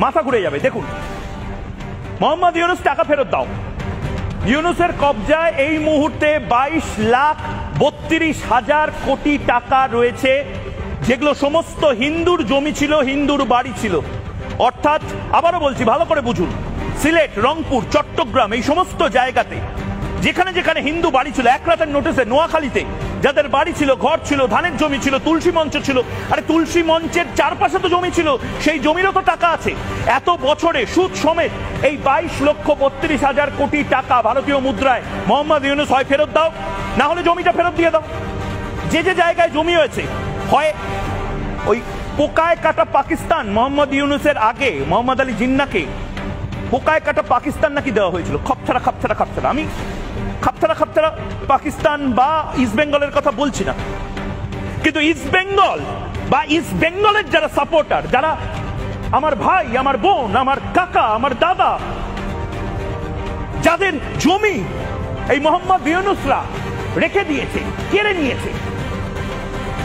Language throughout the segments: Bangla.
মাথা ঘুরে যাবে। দেখুন, মোহাম্মদ ইউনূস টাকা ফেরত দাও। ইউনূসের কবজায় এই মুহূর্তে 22,32,000 কোটি টাকা রয়েছে, যেগুলো সমস্ত হিন্দুর জমি ছিল, হিন্দুর বাড়ি ছিল। অর্থাৎ আবারও বলছি, ভালো করে বুঝুন, সিলেট, রংপুর, চট্টগ্রাম, এই সমস্ত জায়গাতে যেখানে যেখানে হিন্দু বাড়ি ছিল, এক রাতের নোটিসে নোয়াখালীতে যাদের বাড়ি ছিল, ঘর ছিল, ধানের জমি ছিল, তুলসী মঞ্চ ছিল, আরে তুলসী মঞ্চের চারপাশে তো জমি ছিল, সেই জমিরও তো টাকা আছে। এত বছরে সুদ সমেত এই 22,32,000 কোটি টাকা ভারতীয় মুদ্রায় মোহাম্মদ ইউনূস হয় ফেরত দাও, না হলে জমিটা ফেরত দিয়ে দাও। যে যে জায়গায় জমি হয়েছে, হয় ওই পোকায় কাটা পাকিস্তান, মোহাম্মদ ইউনূসের আগে মোহাম্মদ আলী জিন্নাকে পোকায় কাটা পাকিস্তান নাকি দেওয়া হয়েছিল, খপছাড়া খপছাড়া খপছাড়া। আমি খাপছাড়া খাপছাড়া পাকিস্তান বা ইস্ট বেঙ্গলের কথা বলছি না, কিন্তু ইস্ট বেঙ্গল বা ইস্ট বেঙ্গলের যারা সাপোর্টার, যারা আমার ভাই, আমার বোন, আমার কাকা, আমার দাদা, যাদের জমি এই মোহাম্মদ ইউনূসরা রেখে দিয়েছে, কেড়ে নিয়েছে,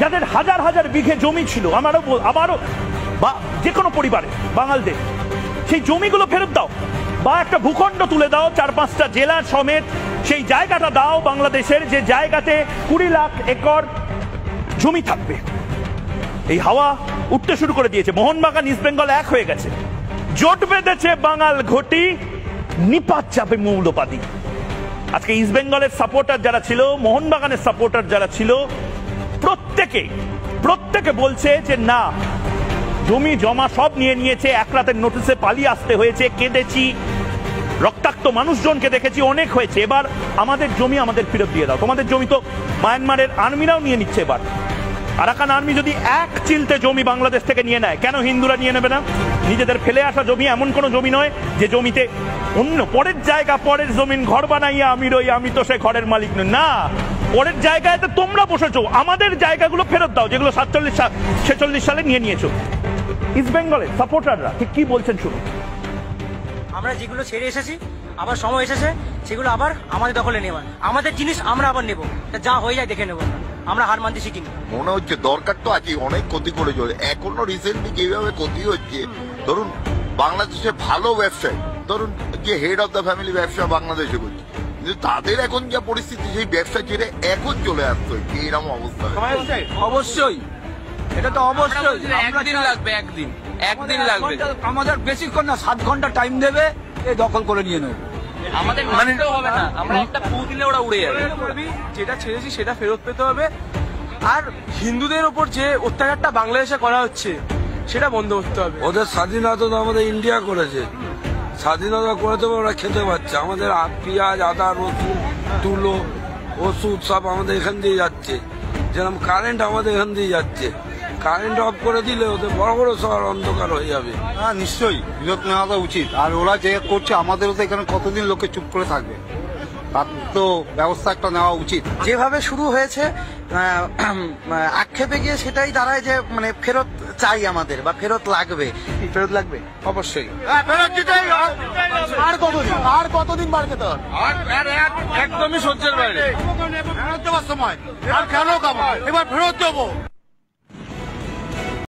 যাদের হাজার হাজার বিঘে জমি ছিল, আবারও বা যে কোনো পরিবারে বাঙালদের, সেই জমিগুলো ফেরত দাও, বা একটা ভূখণ্ড তুলে দাও, 4-5টা জেলা সমেত সেই জায়গাটা দাও বাংলাদেশের, যে জায়গাতে 20 লাখ একর জমি থাকবে। এই হাওয়া উঠতে শুরু করে দিয়েছে, মোহনবাগান ইস্ট বেঙ্গল এক হয়ে গেছে, জোট বেঁধেছে বাঙাল ঘটি, নিপাত যাবে মৌলবাদী। আজকে ইস্ট বেঙ্গলের সাপোর্টার যারা ছিল, মোহনবাগানের সাপোর্টার যারা ছিল, প্রত্যেকে বলছে যে না, জমি জমা সব নিয়ে নিয়েছে, এক রাতের নোটিসে পালিয়ে আসতে হয়েছে, কেঁদেছি, রক্তাক্ত মানুষজনকে দেখেছি, অনেক হয়েছে, এবার আমাদের জমি আমাদের ফেরত দিয়ে দাও। তোমাদের জমি তো মায়ানমারের আর্মিরাও নিয়ে নিচ্ছে। এবার আরাকান আর্মি যদি এক চিলতে জমি বাংলাদেশ থেকে নিয়ে নেয়, কেন হিন্দুরা নিয়ে নেবে না? নিজেদের ফেলে আসা জমি এমন কোনো জমি নয় যে জমিতে অন্য পরের জায়গা, পরের জমিন, ঘর বানাইয়া আমি রই, আমি তো সে ঘরের মালিক নই। না, পরের জায়গায় তো তোমরা বসেছো, আমাদের জায়গাগুলো ফেরত দাও, যেগুলো 47-46 সালে নিয়ে নিয়েছো। ইস্ট বেঙ্গলের সাপোর্টাররা ঠিক কি বলছেন শুনুন। আমরা যেগুলো ছেড়ে এসেছি, আবার সময় এসেছে সেগুলো আবার আমাদের দখলে নেওয়ার, আমাদের জিনিস আমরা আবার নেবো, যা হয়ে যায় দেখে নেবো, আমরা হার মানতে শিখিনি। মনে হচ্ছে দরকার তো আছে, অনেক ক্ষতি করে চলে, এখনো রিসেন্টলি কিভাবে ক্ষতি হচ্ছে। ধরুন বাংলাদেশে ভালো ব্যবসায়ী, ধরুন যে হেড অফ দ্য ফ্যামিলি ব্যবসা বাংলাদেশে করছে, কিন্তু তাদের এখন যা পরিস্থিতি, সেই ব্যবসা ছেড়ে এখন চলে আসতে হচ্ছে, এরকম অবস্থা। অবশ্যই, এটা তো অবশ্যই একদিন লাগবে, একদিন লাগবে, আমাদের বেশিক্ষণ না, 7 ঘন্টা টাইম দেবে, এই দখল করে নিয়ে নেবো। আমাদের মানতেও হবে না, আমরা একটা পু দিলে ওরা উড়ে যাবে। যেটা ছেড়েছি সেটা ফেরত পেতে হবে, আর হিন্দুদের ওপর যে অত্যাচারটা বাংলাদেশে করা হচ্ছে সেটা বন্ধ করতে হবে। ওদের স্বাধীনতা তো আমাদের ইন্ডিয়া করেছে, স্বাধীনতা করে তো ওরা খেতে পাচ্ছে। আমাদের পেঁয়াজ, আদা, রসুন, তুলো, ওষুধ সব আমাদের এখান দিয়ে যাচ্ছে, যেরকম কারেন্ট আমাদের এখান দিয়ে যাচ্ছে। কারেন্ট অফ করে দিলে ওদের বড় বড় শহর অন্ধকার হয়ে যাবে। হ্যাঁ, নিশ্চয়ই বিরত নেওয়াটা উচিত। আর ওরা যে করছে, আমাদেরও তো এখানে কতদিন লোকে চুপ করে থাকবে, তার তো ব্যবস্থা একটা নেওয়া উচিত। যেভাবে শুরু হয়েছে আক্ষেপে গিয়ে সেটাই দাঁড়ায় যে মানে ফেরত চাই আমাদের, বা ফেরত লাগবে। ফেরত লাগবে অবশ্যই। আর কতদিন বার খেতে হবে? একদমই সহ্যের বাইরে। ফেরত দেওয়ার সময় আর কেন এবার ফেরত দেবো।